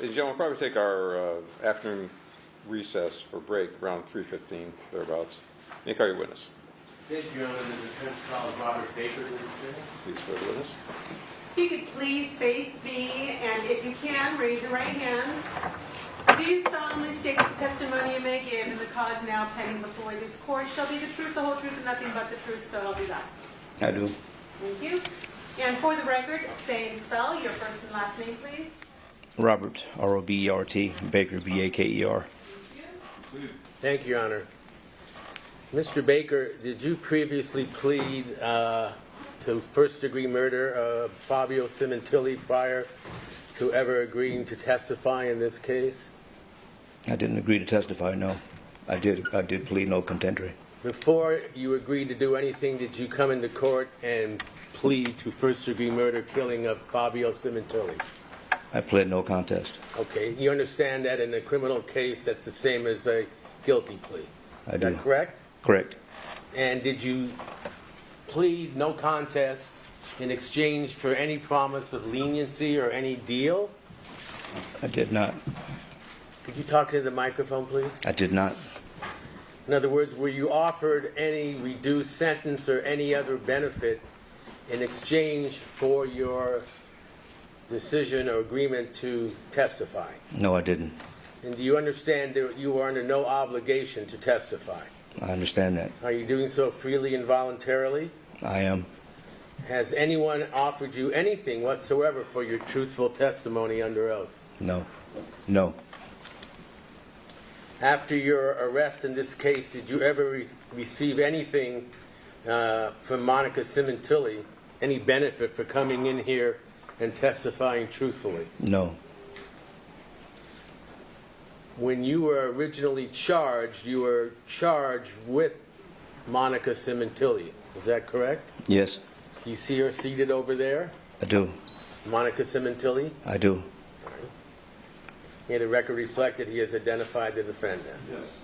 Ladies and gentlemen, we'll probably take our afternoon recess for break around 3:15, thereabouts. May I call your witness? Thank you, Your Honor. The defense calls Robert Baker to the stand. Please swear the witness. If you could please face me, and if you can, raise your right hand. Do you solemnly state that the testimony you may give in the cause now pending before this court shall be the truth, the whole truth, and nothing but the truth, so help you God? I do. Thank you. And for the record, say and spell your first and last name, please. Robert, R-O-B-E-R-T, Baker, B-A-K-E-R. Thank you, Your Honor. Mr. Baker, did you previously plead to first-degree murder of Fabio Sementilli prior to ever agreeing to testify in this case? I didn't agree to testify, no. I did plead no contendory. Before you agreed to do anything, did you come into court and plead to first-degree murder killing of Fabio Sementilli? I pled no contest. Okay. You understand that in a criminal case, that's the same as a guilty plea? I Is do. that correct? Correct. And did you plead no contest in exchange for any promise of leniency or any deal? I did not. Could you talk into the microphone, please? I did not. In other words, were you offered any reduced sentence or any other benefit in exchange for your decision or agreement to testify? No, I didn't. And do you understand that you were under no obligation to testify? I understand that. Are you doing so freely and voluntarily? I am. Has anyone offered you anything whatsoever for your truthful testimony under oath? No. No. After your arrest in this case, did you ever receive anything from Monica Sementilli, any benefit for coming in here and testifying truthfully? No. When you were originally charged, you were charged with Monica Sementilli. Is that correct? Yes. You see her seated over there? I do. Monica Sementilli? I do. May the record reflect that he has identified the defendant. Yes.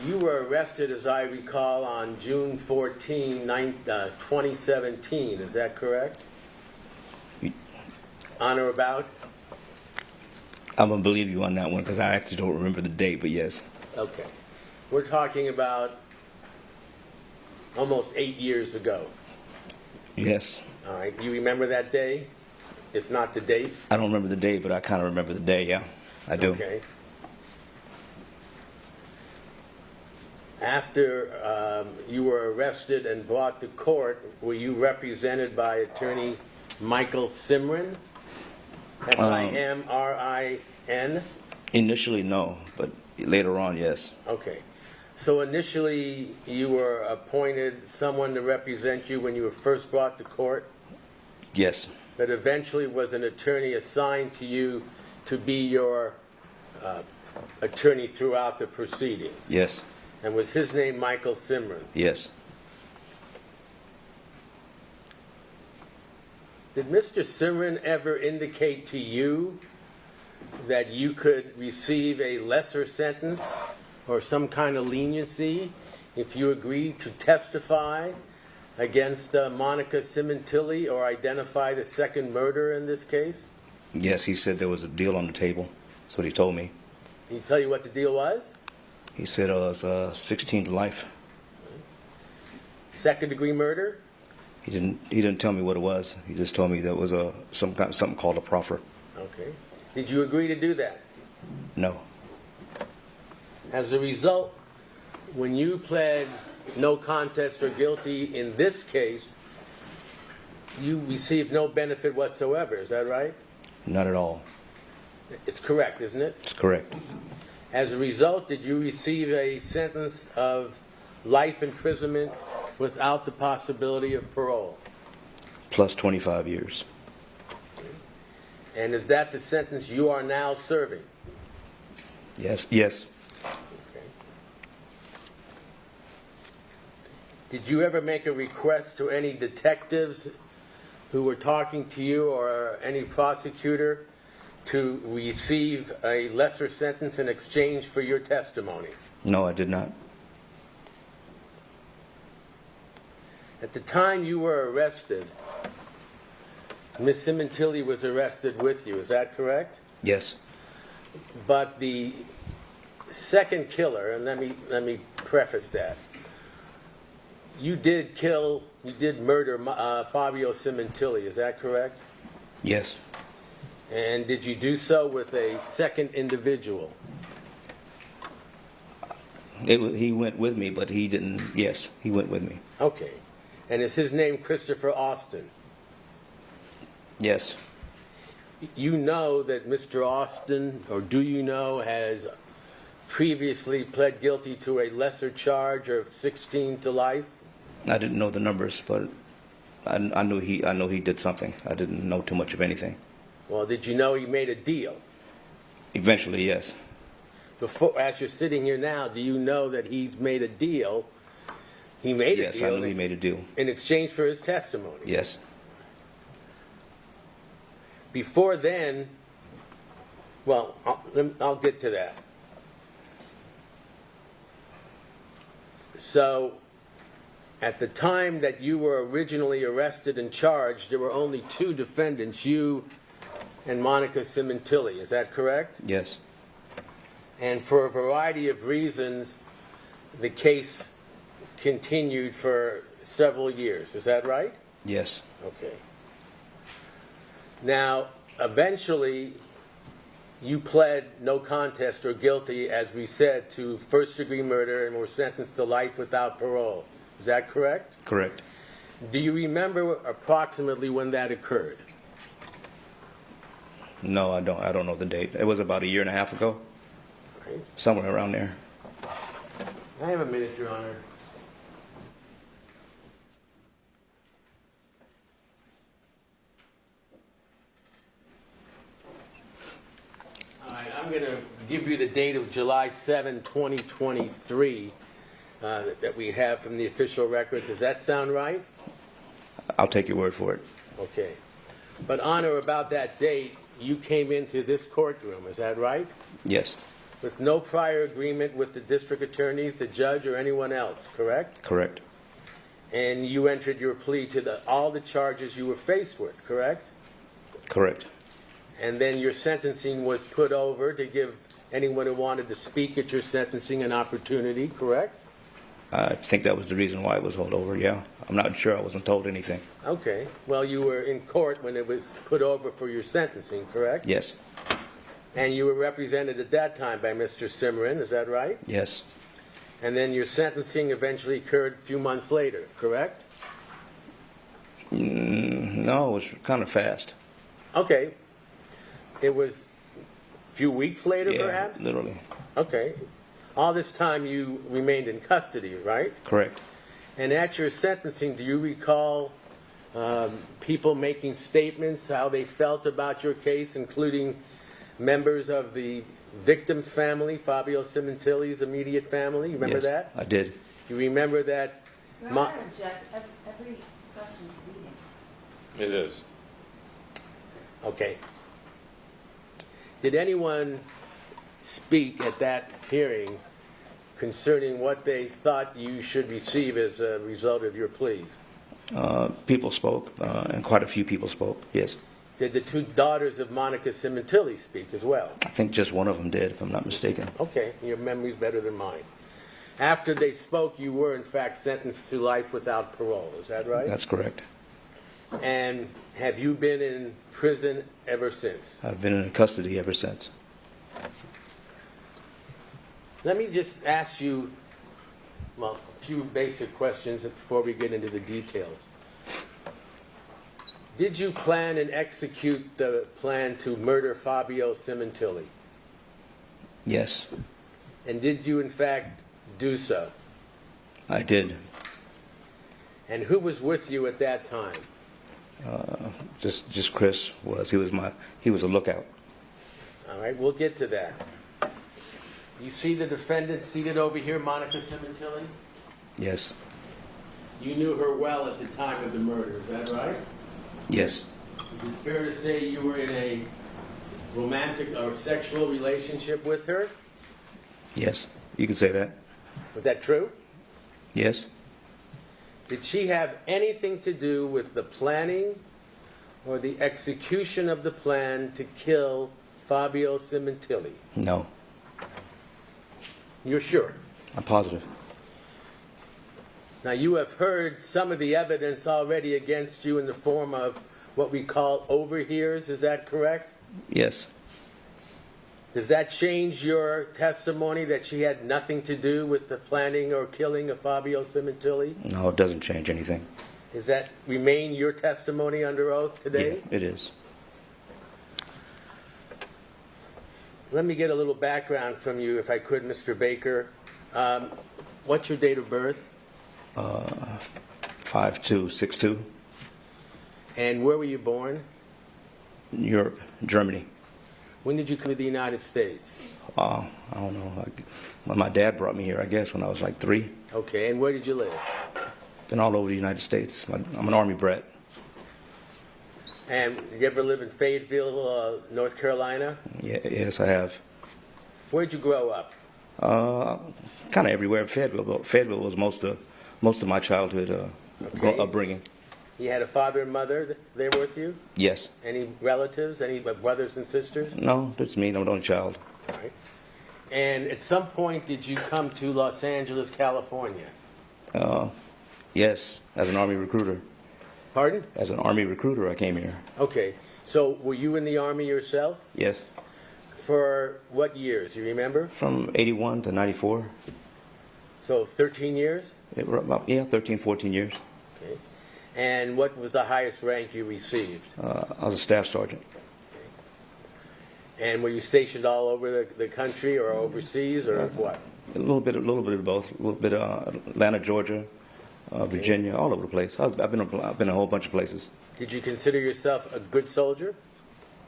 You were arrested, as I recall, on June 14, 2017. Is that correct? On or about? I'm going to believe you on that one because I actually don't remember the date, but yes. Okay. We're talking about almost 8 years ago. Yes. All right. You remember that day? If not the date? I don't remember the date, but I kind of remember the day, yeah. I do. Okay. After you were arrested and brought to court, were you represented by attorney Michael Simrin? S-I-M-R-I-N? Initially, no, but later on, yes. Okay. So initially, you were appointed someone to represent you when you were first brought to court, Yes. but eventually was an attorney assigned to you to be your attorney throughout the proceedings. Yes. And was his name Michael Simrin? Yes. Did Mr. Simrin ever indicate to you that you could receive a lesser sentence or some kind of leniency if you agreed to testify against Monica Sementilli or identify the second murderer in this case? Yes, he said there was a deal on the table. That's what he told me. Did he tell you what the deal was? He said it was 16 to life. Second degree murder? He didn't tell me what it was. He just told me that was something called a proffer. Okay. Did you agree to do that? No. As a result, when you pled no contest or guilty in this case, you received no benefit whatsoever. Is that right? Not at all. It's correct, isn't it? It's correct. As a result, did you receive a sentence of life imprisonment without the possibility of parole? Plus 25 years. And is that the sentence you are now serving? Yes. Yes. Okay. Did you ever make a request to any detectives who were talking to you or any prosecutor to receive a lesser sentence in exchange for your testimony? No, I did not. At the time you were arrested, Ms. Sementilli was arrested with you, is that correct? Yes. But the second killer, and let me preface that, you did murder Fabio Sementilli, is that correct? Yes. And did you do so with a second individual? He went with me, but he didn't. Yes, he went with me. Okay. And is his name Christopher Austin? Yes. You know that Mr. Austin, or do you know, has previously pled guilty to a lesser charge of 16 to life? I didn't know the numbers, but I knew he did something. I didn't know too much of anything. Well, did you know he made a deal? Eventually, yes. Before, as you're sitting here now, do you know that he's made a deal? He made a deal. Yes, I knew he made a deal. In exchange for his testimony. Yes. Before then, well, I'll get to that. So, at the time that you were originally arrested and charged, there were only two defendants, you and Monica Sementilli. Is that correct? Yes. And for a variety of reasons, the case continued for several years. Is that right? Yes. Okay. Now, eventually, you pled no contest or guilty, as we said, to first-degree murder and were sentenced to life without parole. Is that correct? Correct. Do you remember approximately when that occurred? No, I don't. I don't know the date. It was about a year and a half ago, Right. somewhere around there. I have a minute, Your Honor. All right, I'm going to give you the date of July 7, 2023 that we have from the official records. Does that sound right? I'll take your word for it. Okay. But on or about that date, you came into this courtroom, is that right? Yes. With no prior agreement with the district attorneys, the judge, or anyone else, correct? Correct. And you entered your plea to all the charges you were faced with, correct? Correct. And then your sentencing was put over to give anyone who wanted to speak at your sentencing an opportunity, correct? I think that was the reason why it was held over, yeah. I'm not sure. I wasn't told anything. Okay. Well, you were in court when it was put over for your sentencing, correct? Yes. And you were represented at that time by Mr. Cimarron, is that right? Yes. And then your sentencing eventually occurred a few months later, correct? No, it was kind of fast. Okay. It was a few weeks later, Yeah, perhaps? literally. Okay. All this time you remained in custody, right? Correct. And at your sentencing, do you recall people making statements, how they felt about your case, including members of the victim's family, Fabio Sementilli's immediate family? You remember Yes, that? I did. You remember that? Your Honor, object, every question is leading. It is. Okay. Did anyone speak at that hearing concerning what they thought you should receive as a result of your pleas? People spoke, and quite a few people spoke, yes. Did the two daughters of Monica Sementilli speak as well? I think just one of them did, if I'm not mistaken. Okay, your memory's better than mine. After they spoke, you were in fact sentenced to life without parole, is that right? That's correct. And have you been in prison ever since? I've been in custody ever since. Let me just ask you, well, a few basic questions before we get into the details. Did you plan and execute the plan to murder Fabio Sementilli? Yes, And did you in fact do so? I did. And who was with you at that time? Just Chris was. He was a lookout. All right, we'll get to that. You see the defendant seated over here, Monica Sementilli? Yes. You knew her well at the time of the murder, is that right? Yes. Is it fair to say you were in a romantic or sexual relationship with her? Yes. You could say that. Was that true? Yes. Did she have anything to do with the planning or the execution of the plan to kill Fabio Sementilli? No. You're sure? I'm positive. Now, you have heard some of the evidence already against you in the form of what we call overhears, is that correct? Yes. Does that change your testimony that she had nothing to do with the planning or killing of Fabio Sementilli? No, it doesn't change anything. Does that remain your testimony under oath today? Yeah, it is. Let me get a little background from you, if I could, Mr. Baker. What's your date of birth? 5262. And where were you born? Europe, Germany. When did you come to the United States? I don't know. My dad brought me here, I guess, when I was like 3. Okay, and where did you live? Been all over the United States. I'm an Army brat. And you ever live in Fayetteville, North Carolina? Yeah, yes, I have. Where'd you grow up? Kind of everywhere. Fayetteville was most of my childhood Okay. upbringing. You had a father and mother there with you? Yes. Any relatives? Any brothers and sisters? No, that's me. I'm the only child. All right. And at some point, did you come to Los Angeles, California? Yes, as an Army recruiter. Pardon? As an Army recruiter, I came here. Okay. So were you in the Army yourself? Yes. For what years? You remember? From 81 to 94. So 13 years? Yeah, 13, 14 years. Okay. And what was the highest rank you received? I was a staff sergeant. And were you stationed all over the country or overseas or what? A little bit of both. A little bit of Atlanta, Georgia, Virginia, all over the place. I've been a whole bunch of places. Did you consider yourself a good soldier?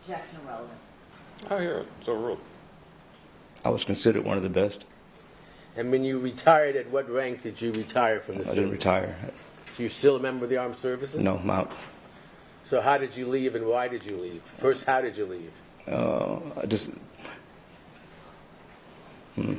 Objection irrelevant. I hear it. So ruled. I was considered one of the best. And when you retired, at what rank did you retire from the I service? didn't retire. So you're still a member of the armed services? No, I'm out. So how did you leave and why did you leave? First, how did you leave? I just. Or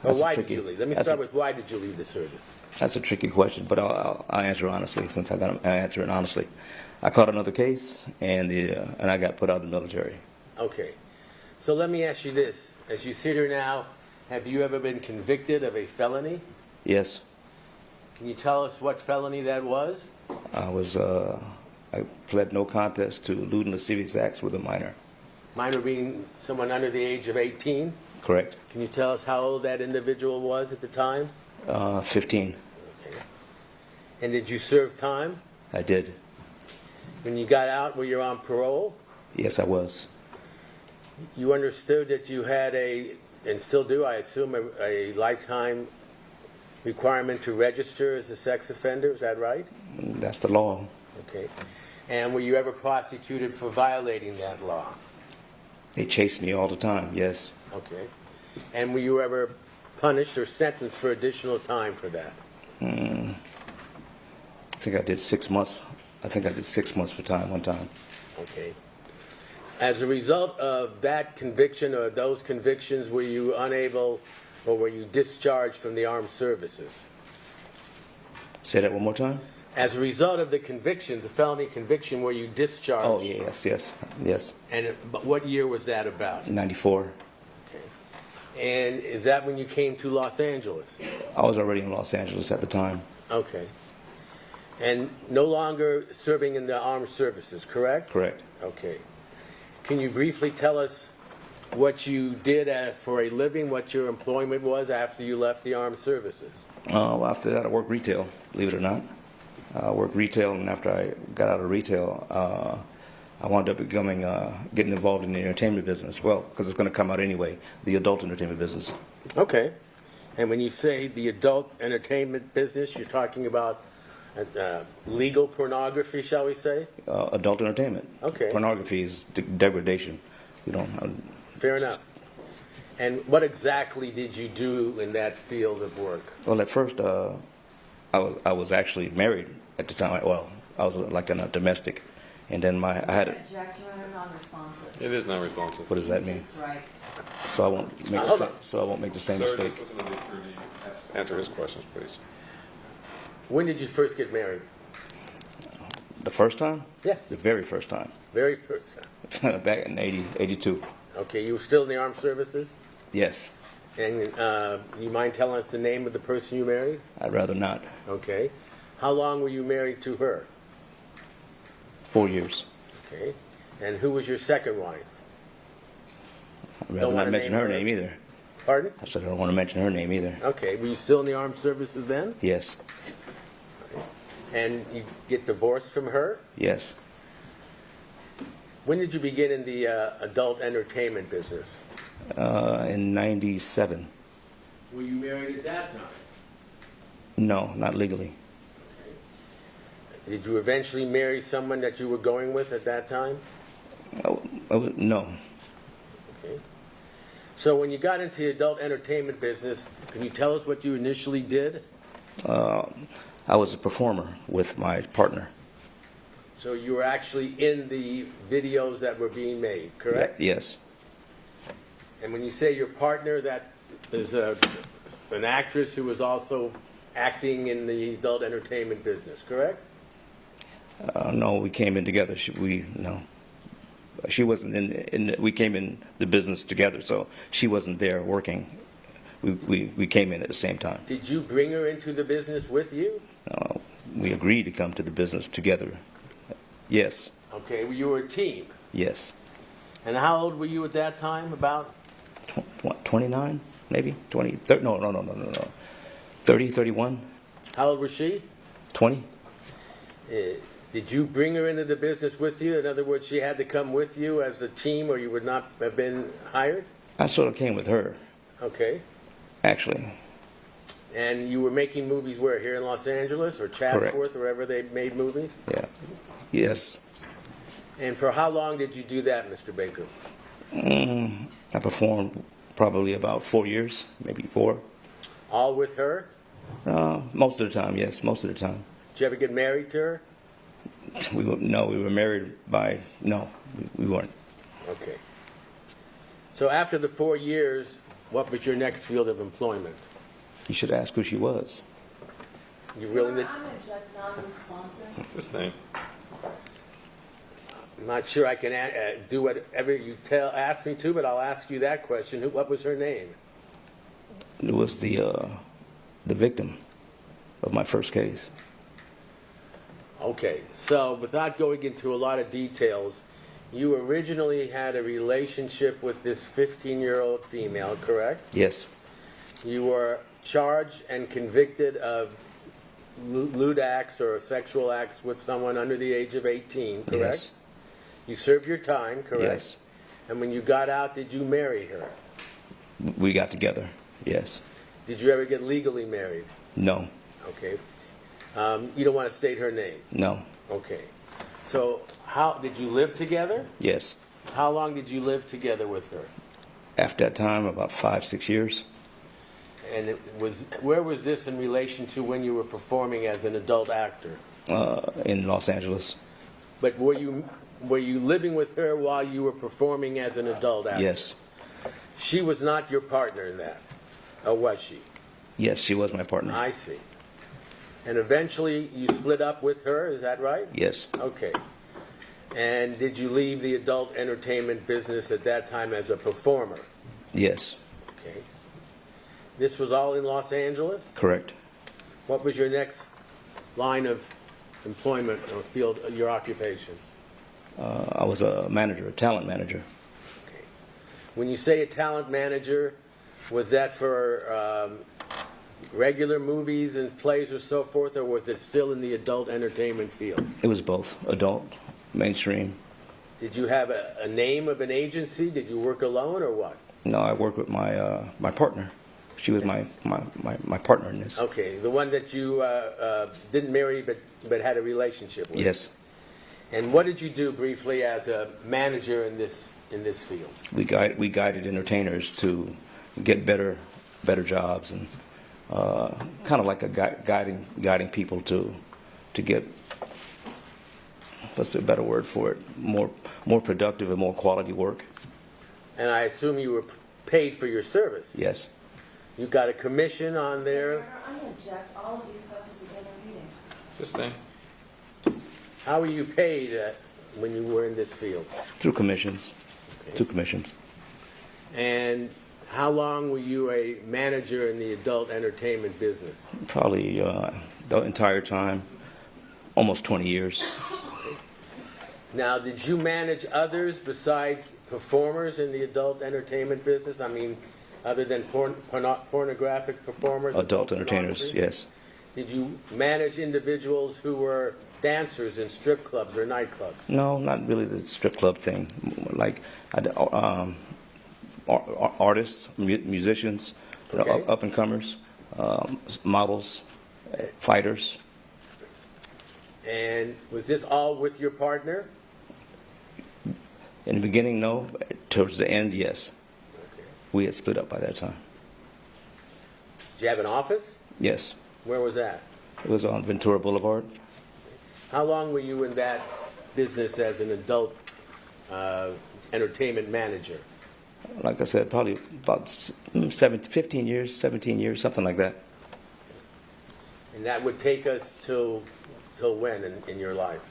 That's a why did tricky- you leave? Let me that's start a- with why did you leave the service? That's a tricky question, but I'll answer honestly since I answer it honestly. I caught another case, and I got put out of the military. Okay. So let me ask you this. As you sit here now, have you ever been convicted of a felony? Yes, Can you tell us what felony that was? I pled no contest to lewd and lascivious acts with a minor. Minor being someone under the age of 18? Correct. Can you tell us how old that individual was at the time? 15. Okay. And did you serve time? I did. When you got out, were you on parole? Yes, I was. You understood that you had and still do, I assume, a lifetime requirement to register as a sex offender, is that right? That's the law. Okay. And were you ever prosecuted for violating that law? They chase me all the time. Yes. Okay. And were you ever punished or sentenced for additional time for that? I think I did 6 months. I think I did 6 months for time one time. Okay. As a result of that conviction or those convictions, were you unable or were you discharged from the armed services? Say that one more time. As a result of the convictions, the felony conviction, were you discharged? Oh, yes. And what year was that about? 94. Okay. And is that when you came to Los Angeles? I was already in Los Angeles at the time. Okay. And no longer serving in the armed services, correct? Correct. Okay. Can you briefly tell us what you did for a living, what your employment was after you left the armed services? Well, after that, I worked retail, believe it or not. I worked retail, and after I got out of retail, I wound up getting involved in the entertainment business. Well, because it's going to come out anyway, the adult entertainment business. Okay. And when you say the adult entertainment business, you're talking about legal pornography, shall we say? Adult entertainment. Okay. Pornography is degradation. You don't. Fair enough. And what exactly did you do in that field of work? Well, at first, I was actually married at the time. Well, I was like in a domestic, and then I had. Objection or non-responsive. It is not responsive. What does that mean? Just right. So I won't make the same Hold on. message Sir, mistake. just listen to the answer his questions, please. When did you first get married? The first time? Yes. The very first time. Very first time. Back in 82. Okay, you were still in the armed services? Yes. And you mind telling us the name of the person you married? I'd rather not. Okay. How long were you married to her? 4 years. Okay. And who was your second wife? I'd rather Don't wanna not mention name her her? name either. Pardon? I said I don't want to mention her name either. Okay. Were you still in the armed services then? Yes. And you get divorced from her? Yes. When did you begin in the adult entertainment business? In 97. Were you married at that time? No, not legally. Did you eventually marry someone that you were going with at that time? No. Okay. So when you got into the adult entertainment business, can you tell us what you initially did? I was a performer with my partner. So you were actually in the videos that were being made, correct? Yes. And when you say your partner, that is an actress who was also acting in the adult entertainment business, correct? No, we came in together. She wasn't in. We came in the business together, so she wasn't there working. We came in at the same time. Did you bring her into the business with you? We agreed to come to the business together. Yes. Okay, well, you were a team. Yes. And how old were you at that time? About? 29, maybe 20. 30, no. 30, 31, How old was she? 20. Did you bring her into the business with you? In other words, she had to come with you as a team, or you would not have been hired? I sort of came with her, Okay. actually. And you were making movies where? Here in Los Angeles or Chatsworth, wherever they made movies? Yeah. Yes. And for how long did you do that, Mr. Baker? I performed probably about 4 years, maybe 4. All with her? Most of the time, yes. Most of the time. Did you ever get married to her? We were married by, no, we weren't. Okay. So after the 4 years, what was your next field of employment? You should ask who she was. You really I'm did? going to object non-responsive. What's his name? I'm not sure I can do whatever you ask me to, but I'll ask you that question. What was her name? It was the victim of my first case. Okay, so without going into a lot of details, you originally had a relationship with this 15-year-old female, correct? Yes. You were charged and convicted of lewd acts or sexual acts with someone under the age of 18, correct? Yes. You served your time, correct? Yes. And when you got out, did you marry her? We got together. Yes. Did you ever get legally married? No. Okay. You don't want to state her name? No. Okay. So how did you live together? Yes. How long did you live together with her? After that time, about 5, 6 years. And where was this in relation to when you were performing as an adult actor? In Los Angeles. But were you living with her while you were performing as an adult actor? Yes. She was not your partner in that, or was she? Yes, she was my partner. I see. And eventually you split up with her, is that right? Yes. Okay. And did you leave the adult entertainment business at that time as a performer? Yes. Okay. This was all in Los Angeles? Correct. What was your next line of employment or field, your occupation? I was a manager, a talent manager. Okay. When you say a talent manager, was that for regular movies and plays or so forth, or was it still in the adult entertainment field? It was both adult, mainstream. Did you have a name of an agency? Did you work alone or what? No, I worked with my partner. She was my partner in this. Okay, the one that you didn't marry but had a relationship with. Yes. And what did you do briefly as a manager in this field? We guided entertainers to get better jobs and kind of like a guiding people to get, what's the better word for it, more productive and more quality work. And I assume you were paid for your service. Yes. You got a commission on there. I'm going to object. All of these questions have been in reading. Sustain. How were you paid when you were in this field? Through commissions. Okay. Through commissions. And how long were you a manager in the adult entertainment business? Probably the entire time, almost 20 years. Now, did you manage others besides performers in the adult entertainment business? I mean, other than pornographic performers? Adult entertainers, pornography? yes. Did you manage individuals who were dancers in strip clubs or nightclubs? No, not really the strip club thing. Like artists, musicians, Okay. up and comers, models, fighters. And was this all with your partner? In the beginning, no. Towards the end, yes. Okay. We had split up by that time. Did you have an office? Yes. Where was that? It was on Ventura Boulevard. How long were you in that business as an adult entertainment manager? Like I said, probably about 15 years, 17 years, something like that. And that would take us till when in your life?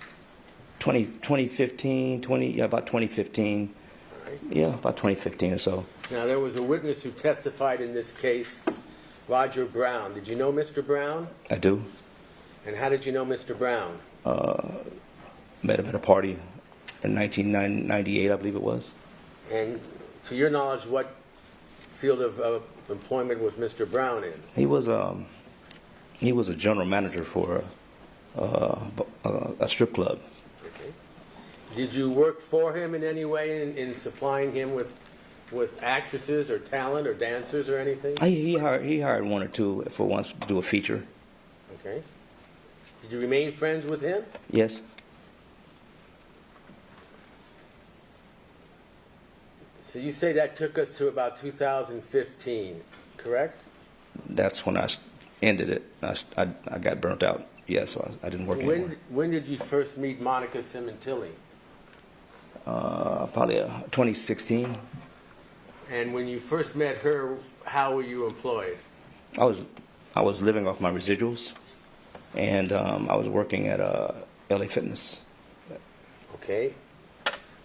2015, about 2015. All right. Yeah, about 2015 or so. Now, there was a witness who testified in this case, Roger Brown. Did you know Mr. Brown? I do. And how did you know Mr. Brown? Met him at a party in 1998, I believe it was. And to your knowledge, what field of employment was Mr. Brown in? He was a general manager for a strip club. Okay. Did you work for him in any way in supplying him with actresses or talent or dancers or anything? He hired one or two for once to do a feature. Okay. Did you remain friends with him? Yes. So you say that took us to about 2015, correct? That's when I ended it. I got burnt out. Yes, so I didn't work anymore. When did you first meet Monica Sementilli? Probably 2016. And when you first met her, how were you employed? I was living off my residuals, and I was working at LA Fitness. Okay.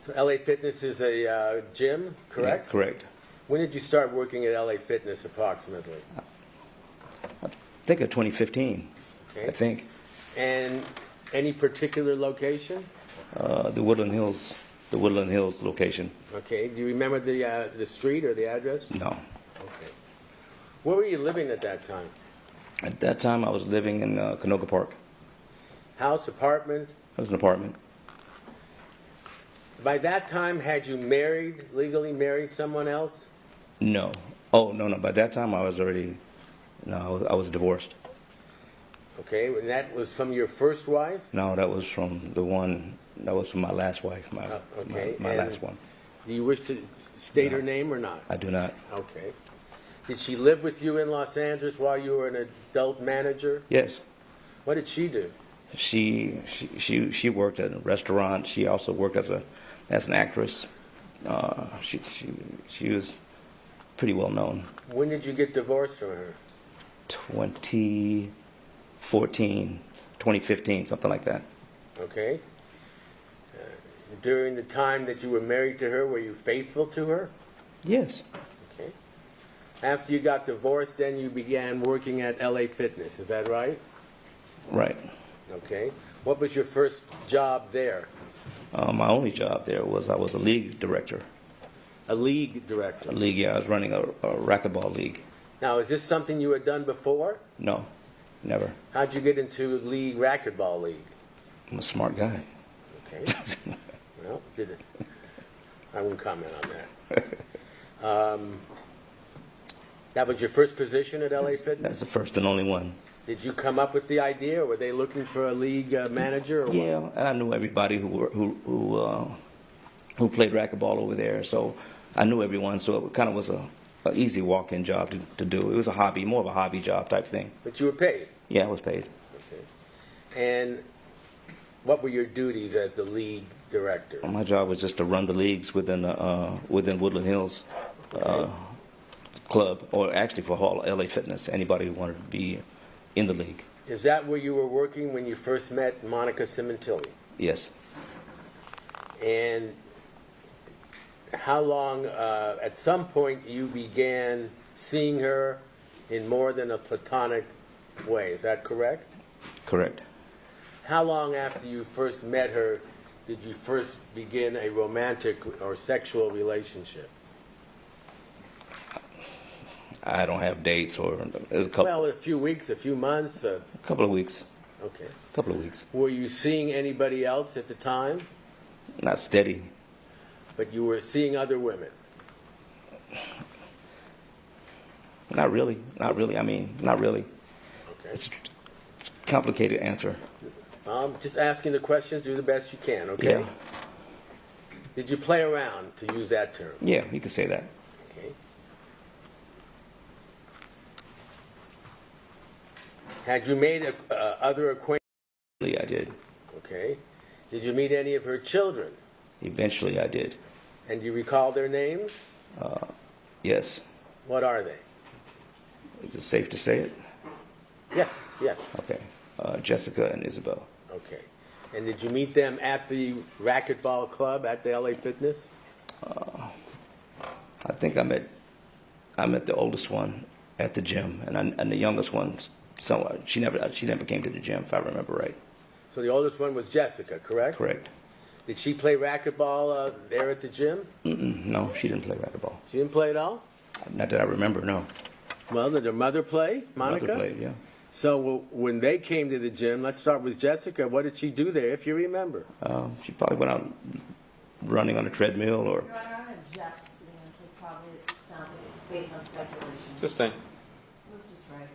So LA Fitness is a gym, correct? Yeah, correct. When did you start working at LA Fitness approximately? I think of 2015. Okay. I think And any particular location? the Woodland Hills location. Okay. Do you remember the street or the address? No. Okay. Where were you living at that time? At that time, I was living in Canoga Park. House, apartment? It was an apartment. By that time, had you legally married someone else? No. Oh, no. By that time, I was already. No, I was divorced. Okay, and that was from your first wife? No, that was from the one. That was from my last wife. My Okay. my And last one. Do you wish to state her name or not? I do not. Okay. Did she live with you in Los Angeles while you were an adult manager? Yes. What did she do? She worked at a restaurant. She also worked as an actress. She was pretty well known. When did you get divorced from her? 2014, 2015, something like that. Okay. During the time that you were married to her, were you faithful to her? Yes. Okay. After you got divorced, then you began working at LA Fitness, is that right? Right. Okay. What was your first job there? My only job there was I was a league director. A league director. A league, yeah. I was running a racquetball league. Now, is this something you had done before? No, never. How'd you get into league racquetball league? I'm a smart guy. Okay. Well, did it? I won't comment on that. That was your first position at LA Fitness? That's the first and only one. Did you come up with the idea, or were they looking for a league manager? Or what? Yeah, and I knew everybody who played racquetball over there, so I knew everyone. So it kind of was an easy walk-in job to do. It was a hobby, more of a hobby job type thing. But you were paid? Yeah, I was paid. Okay. And what were your duties as the league director? My job was just to run the leagues within Woodland Hills club, or actually for all LA Fitness, anybody who wanted to be in the league. Is that where you were working when you first met Monica Sementilli? Yes. And how long, at some point, you began seeing her in more than a platonic way, is that correct? Correct. How long after you first met her did you first begin a romantic or sexual relationship? I don't have dates, or there's a couple. Well, a few weeks, a few months? A couple of weeks. Okay. A couple of weeks. Were you seeing anybody else at the time? Not steady. But you were seeing other women? Not really. Not really. I mean, not really. Okay. It's a complicated answer. Just asking the questions, do the best you can, okay? Yeah. Did you play around, to use that term? Yeah, you could say that. Okay. Had you made other acquaintances? I did. Okay. Did you meet any of her children? Eventually, I did. And do you recall their names? Yes. What are they? Is it safe to say it? Yes, yes. Okay. Jessica and Isabel. Okay. And did you meet them at the racquetball club at the LA Fitness? I think I met the oldest one at the gym, and the youngest one somewhere. She never came to the gym, if I remember right. So the oldest one was Jessica, correct? Correct. Did she play racquetball there at the gym? No, she didn't play racquetball. She didn't play at all? Not that I remember. No. Well, did her mother play, Monica? Mother played, yeah. So when they came to the gym, let's start with Jessica. What did she do there, if you remember? She probably went out running on a treadmill, or Your Honor, I'm going to object to the answer. Probably it sounds like it's based on speculation. Sustain. Moved is right.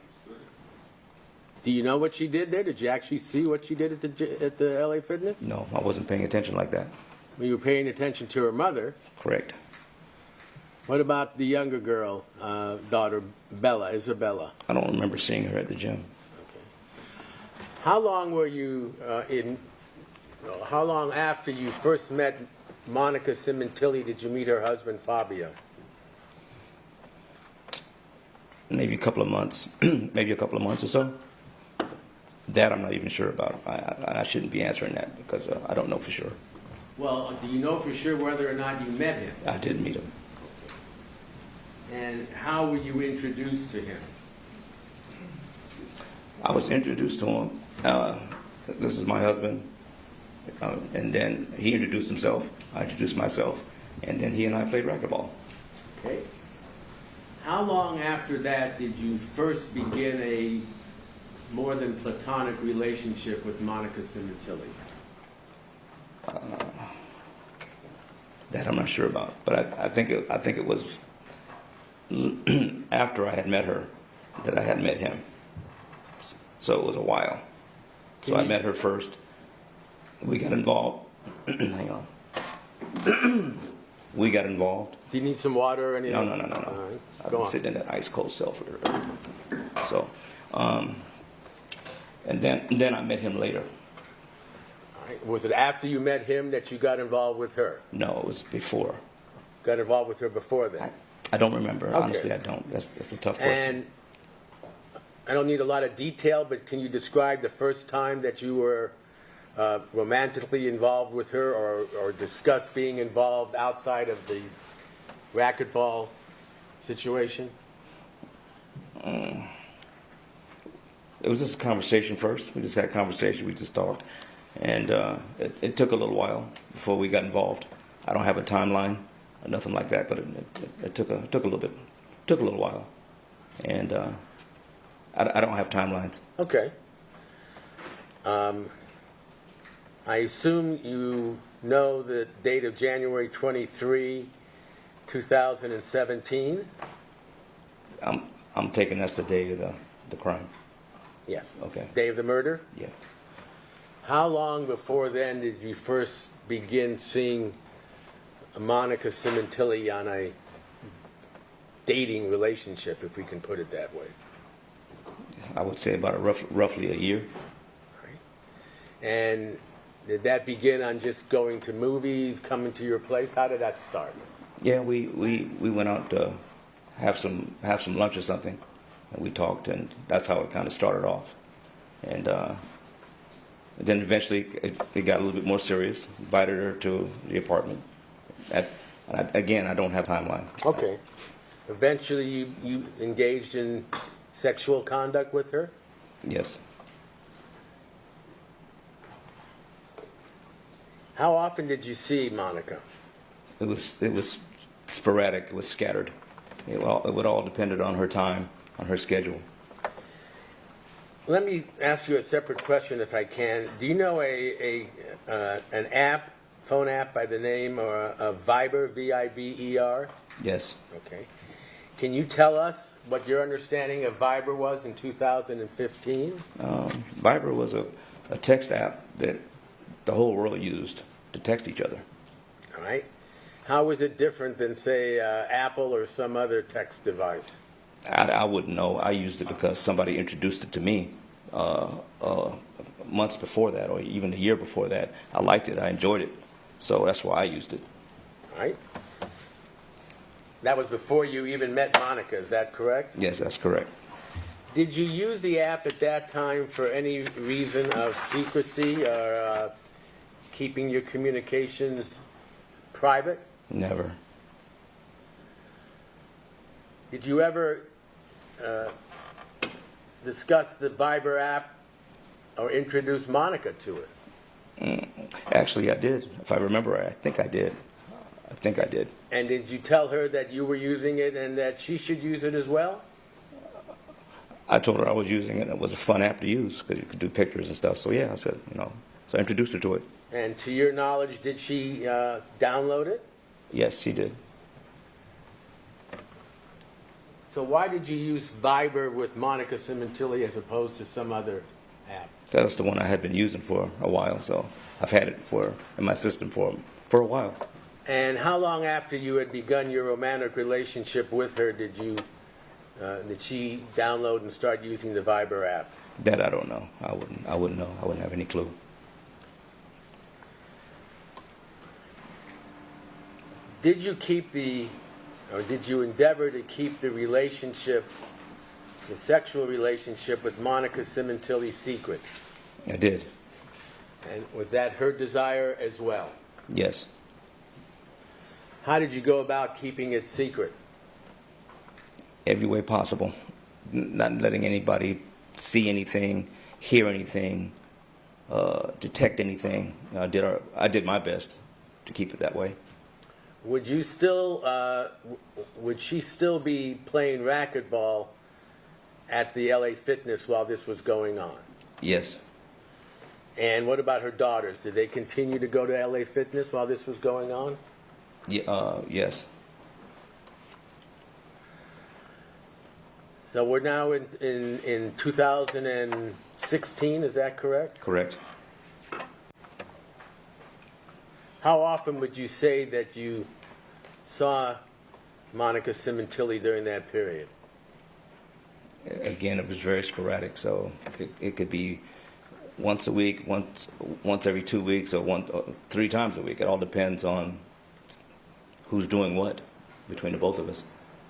Do you know what she did there? Did you actually see what she did at the LA Fitness? no, I wasn't paying attention like that. Well, you were paying attention to her mother. Correct. What about the younger girl, daughter, Isabella? I don't remember seeing her at the gym. How long were you how long after you first met Monica Sementilli did you meet her husband, Fabio? Maybe a couple of months. Maybe a couple of months or so. That I'm not even sure about. I shouldn't be answering that because I don't know for sure. Well, do you know for sure whether or not you met him? I did meet him. And how were you introduced to him? I was introduced to him. This is my husband. And then he introduced himself. I introduced myself. And then he and I played racquetball. Okay. How long after that did you first begin a more than platonic relationship with Monica Sementilli? That I'm not sure about. But I think it was after I had met her that I had met him. So it was a while. So I met her first. We got involved. Hang on. We got involved. Do you need some water or anything? No. All right. I've Go been on. sitting in that ice cold cell for. So, and then I met him later. All right. Was it after you met him that you got involved with her? No, it was before. Got involved with her before then? I don't remember. Okay. Honestly, I don't. That's a tough question. And I don't need a lot of detail, but can you describe the first time that you were romantically involved with her or discuss being involved outside of the racquetball situation? It was just a conversation first. We just had a conversation. We just talked. And it took a little while before we got involved. I don't have a timeline or nothing like that, but it took a little while. And I don't have timelines. Okay. I assume you know the date of January 23, 2017? I'm taking that's the day of the crime. Yes. Okay. Day of the murder? Yeah. How long before then did you first begin seeing Monica Sementilli on a dating relationship, if we can put it that way? I would say about roughly a year. And did that begin on just going to movies, coming to your place? How did that start? Yeah, we went out to have some lunch or something, and we talked, and that's how it kind of started off. And then eventually it got a little bit more serious. Invited her to the apartment. Again, I don't have a timeline. Okay. Eventually, you engaged in sexual conduct with her? Yes. How often did you see Monica? It was sporadic. It was scattered. It would all depended on her time, on her schedule. Let me ask you a separate question, if I can. Do you know an app, phone app by the name of Viber, V-I-B-E-R? Yes. Okay. Can you tell us what your understanding of Viber was in 2015? Viber was a text app that the whole world used to text each other. All right. How was it different than, say, Apple or some other text device? I wouldn't know. I used it because somebody introduced it to me months before that, or even a year before that. I liked it. I enjoyed it. So that's why I used it. All right. That was before you even met Monica, is that correct? Yes, that's correct. Did you use the app at that time for any reason of secrecy or keeping your communications private? Never. Did you ever discuss the Viber app or introduce Monica to it? Actually, I did. If I remember right, I think I did. And did you tell her that you were using it and that she should use it as well? I told her I was using it. It was a fun app to use because you could do pictures and stuff. So yeah, I said, so I introduced her to it. And to your knowledge, did she download it? Yes, she did. So why did you use Viber with Monica Sementilli as opposed to some other app? That was the one I had been using for a while. So I've had it in my system for a while. And how long after you had begun your romantic relationship with her did she download and start using the Viber app? That I don't know. I wouldn't know. I wouldn't have any clue. Did you did you endeavor to keep the sexual relationship with Monica Sementilli secret? I did. And was that her desire as well? Yes. How did you go about keeping it secret? Every way possible. Not letting anybody see anything, hear anything, detect anything. I did my best to keep it that way. Would you would she still be playing racquetball at the LA Fitness while this was going on? Yes. And what about her daughters? Did they continue to go to LA Fitness while this was going on? Yes. So we're now in 2016, is that correct? Correct. How often would you say that you saw Monica Sementilli during that period? Again, it was very sporadic, so it could be once a week, once every 2 weeks, or 3 times a week. It all depends on who's doing what between the both of us.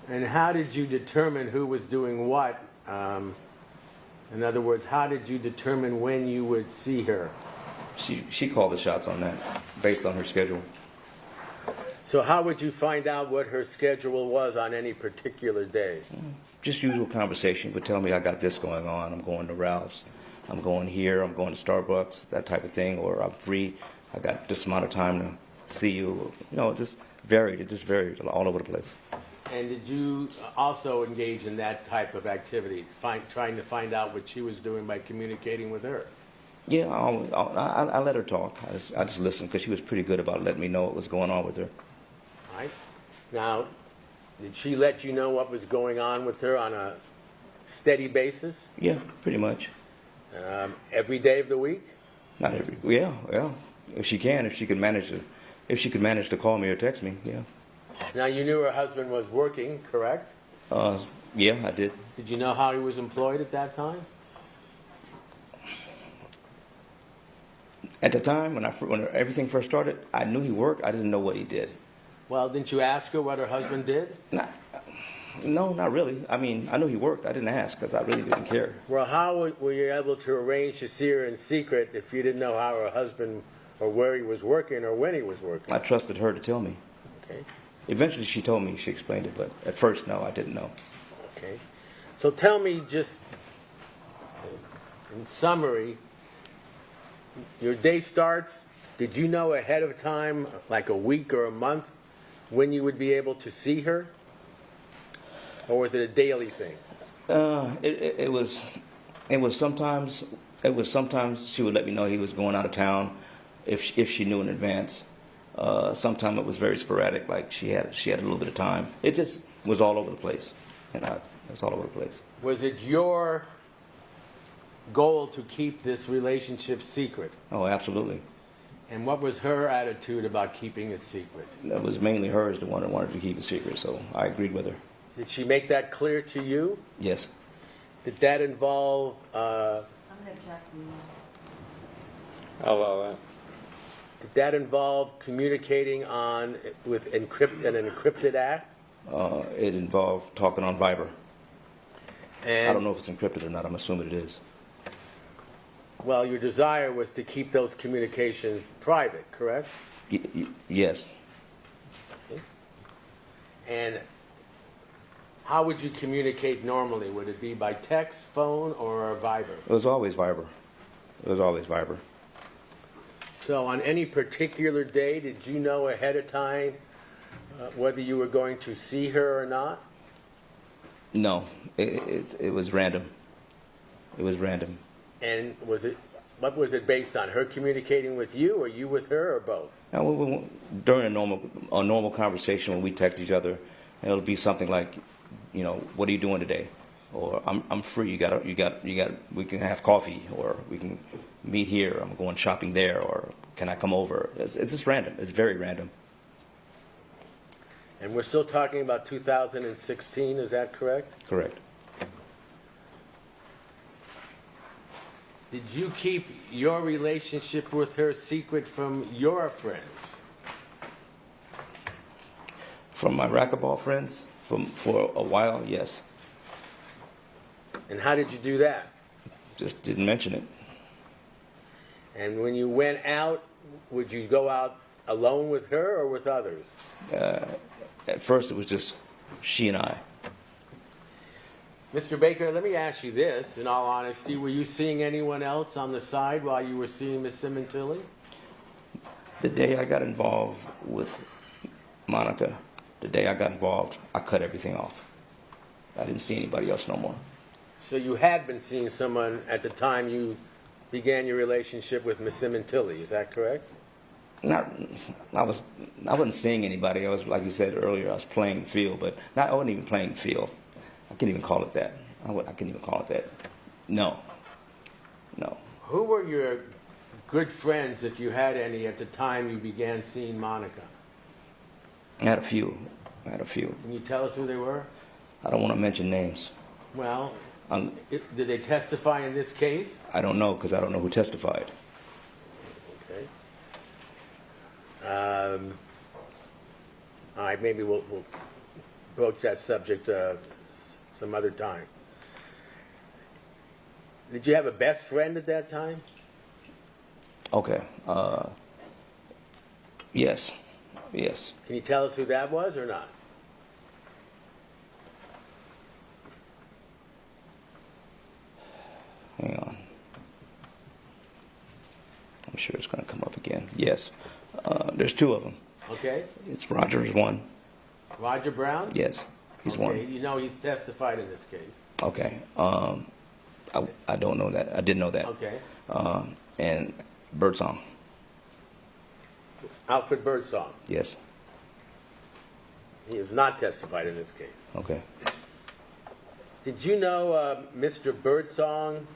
And how did you determine who was doing what? In other words, how did you determine when you would see her? She called the shots on that based on her schedule. So how would you find out what her schedule was on any particular day? Just usual conversation. Would tell me I got this going on. I'm going to Ralph's. I'm going here. I'm going to Starbucks. That type of thing. Or I'm free. I got this amount of time to see you. It just varied. It just varied all over the place. And did you also engage in that type of activity, trying to find out what she was doing by communicating with her? Yeah, I let her talk. I just listened because she was pretty good about letting me know what was going on with her. All right. Now, did she let you know what was going on with her on a steady basis? Yeah, pretty much. Every day of the week? Not every. Yeah. If she could manage to call me or text me, yeah. Now, you knew her husband was working, correct? Yeah, I did. Did you know how he was employed at that time? At the time, when everything first started, I knew he worked. I didn't know what he did. Well, didn't you ask her what her husband did? Nah, No, not really. I mean, I knew he worked. I didn't ask because I really didn't care. Well, how were you able to arrange to see her in secret if you didn't know how her husband or where he was working or when he was working? I trusted her to tell me. Okay. Eventually, she told me. She explained it, but at first, no, I didn't know. Okay. So tell me just in summary, your day starts, did you know ahead of time, like a week or a month, when you would be able to see her? Or was it a daily thing? It was sometimes she would let me know he was going out of town if she knew in advance. Sometimes it was very sporadic, like she had a little bit of time. It just was all over the place, it was all over the place. Was it your goal to keep this relationship secret? Oh, absolutely. And what was her attitude about keeping it secret? It was mainly her as the one that wanted to keep it secret, so I agreed with her. Did she make that clear to you? Yes. Did that involve, I'm going to object. I'll allow that. did that involve communicating with an encrypted app? It involved talking on Viber. And, I don't know if it's encrypted or not. I'm assuming it is. well, your desire was to keep those communications private, correct? Yes. And how would you communicate normally? Would it be by text, phone, or Viber? It was always Viber. It was always Viber. So on any particular day, did you know ahead of time whether you were going to see her or not? No, it was random. It was random. And what was it based on? Her communicating with you, or you with her, or both? Now, during a normal conversation when we text each other, it'll be something like, what are you doing today? Or I'm free. We can have coffee, or we can meet here. I'm going shopping there, or can I come over? It's just random. It's very random. And we're still talking about 2016, is that correct? Correct. Did you keep your relationship with her secret from your friends? From my racquetball friends, for a while, yes. And how did you do that? Just didn't mention it. And when you went out, would you go out alone with her or with others? At first, it was just she and I. Mr. Baker, let me ask you this, in all honesty. Were you seeing anyone else on the side while you were seeing Ms. Sementilli? The day I got involved with Monica, I cut everything off. I didn't see anybody else no more. So you had been seeing someone at the time you began your relationship with Ms. Sementilli, is that correct? I wasn't seeing anybody. I was, like you said earlier, I was playing field, but I wasn't even playing field. I can't even call it that. I can't even call it that. No. Who were your good friends, if you had any, at the time you began seeing Monica? I had a few. Can you tell us who they were? I don't want to mention names. Well, did they testify in this case? I don't know because I don't know who testified. Okay. All right, maybe we'll broach that subject some other time. Did you have a best friend at that time? Okay. Yes. Can you tell us who that was or not? Hang on. I'm sure it's going to come up again. Yes. There's two of them. Okay. It's Roger is one. Roger Brown? Yes. He's one. You know he's testified in this case. Okay. I don't know that. I didn't know that. Okay. And Birdsong. Alfred Birdsong. Yes. He has not testified in this case. Okay. Did you know Mr. Birdsong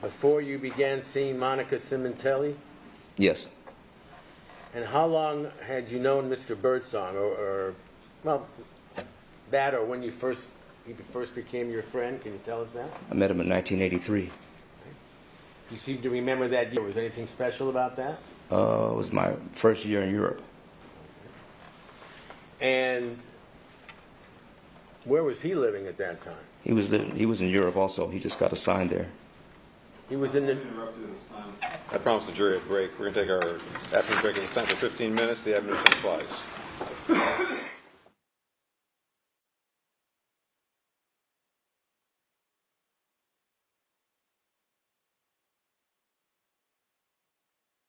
before you began seeing Monica Sementilli? Yes. And how long had you known Mr. Birdsong, or when he first became your friend? Can you tell us that? I met him in 1983. You seem to remember that year. Was there anything special about that? It was my first year in Europe. And Where was he living at that time? He was in Europe also. He just got assigned there. He was in the, I promised the jury a break. We're going to take our afternoon break. It's time for 15 minutes. The admonition applies.